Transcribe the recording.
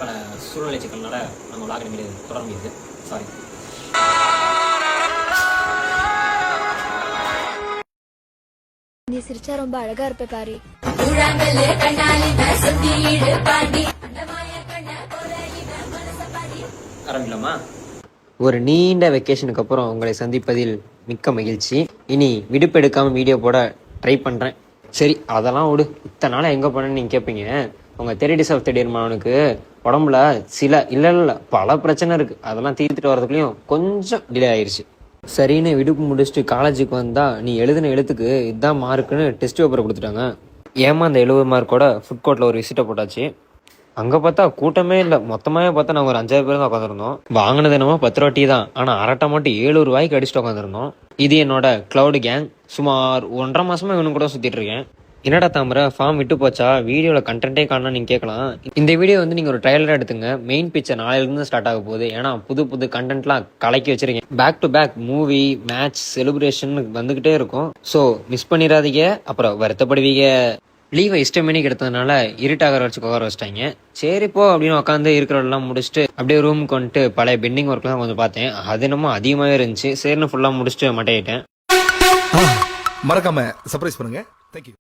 பல சூழ்நிலை சிக்கல்னால நம்ம விளாக் இனிமேல் தொடர முடியுது. சாரி. நீ சிரிச்சா ரொம்ப அழகா இருப்ப பாரு. ஆரம்பிக்கலாமா? ஒரு நீண்ட வெக்கேஷனுக்கு அப்புறம் உங்களை சந்திப்பதில் மிக்க மகிழ்ச்சி. இனி விடுப்பு எடுக்காமல் வீடியோ போட ட்ரை பண்ணுறேன். சரி, அதெல்லாம் விடு. இத்தனை நாள் எங்கே போனேன்னு நீங்கள் கேட்பீங்க. உங்கள் 30 days of the மாவனுக்கு உடம்புல இல்லை பல பிரச்சனை இருக்குது. அதெல்லாம் தீர்த்துட்டு வரதுக்குள்ளேயும் கொஞ்சம் டிலே ஆயிடுச்சு. சரின்னு விடுப்பு முடிச்சுட்டு காலேஜுக்கு வந்தால் நீ எழுதின எழுத்துக்கு இதுதான் மார்க்குன்னு டெஸ்ட் பேப்பரை கொடுத்துட்டாங்க. அந்த 70 மார்க்கோட ஃபுட் கோர்ட்டில் ஒரு விசிட்டை போட்டாச்சு. அங்கே பார்த்தா கூட்டமே இல்லை. மொத்தமாகவே பார்த்தா நாங்கள் ஒரு 5 பேர் தான் உட்காந்துருந்தோம். வாங்கினது என்னமோ 10 ரூபாய் தான், ஆனால் அரட்டை மட்டும் 7 ரூபாய்க்கு அடிச்சுட்டு உட்காந்துருந்தோம். இது என்னோட கிளவுடு கேங். சுமார் 1.5 மாசமா இவனு கூட சுற்றிட்டு இருக்கேன். என்னடா தாமரை, ஃபார்ம் விட்டு போச்சா? வீடியோவில் கண்டென்ட்டே காணா நீங்கள் கேட்கலாம். இந்த வீடியோ வந்து நீங்கள் ஒரு ட்ரைலராக எடுத்துங்க. மெயின் பிக்சர் நாளையிலேருந்து ஸ்டார்ட் ஆக போகுது. ஏன்னா புது கண்டென்ட்லாம் கலக்கி வச்சிருக்கேன். Back to back movie, match, celebration வந்துக்கிட்டே இருக்கும். ஸோ மிஸ் பண்ணிடாதீங்க, அப்புறம் வருத்தப்படுவீங்க. லீவை இஷ்டமேனிக்கு எடுத்ததுனால இருட்டாக வச்சு உட்கார வச்சிட்டாங்க. சரிப்போ அப்படின்னு உட்காந்து இருக்கிறதெல்லாம் முடிச்சுட்டு அப்படியே ரூமுக்கு வந்துட்டு பழைய பெண்டிங் ஒர்க்லாம் கொஞ்சம் பார்த்தேன். அது என்னமோ அதிகமாகவே இருந்துச்சு. சரின்னு ஃபுல்லாக முடிச்சுட்டு மட்டையிட்டேன். மறக்காம சர்ப்ரைஸ் பண்ணுங்க. தேங்க்யூ.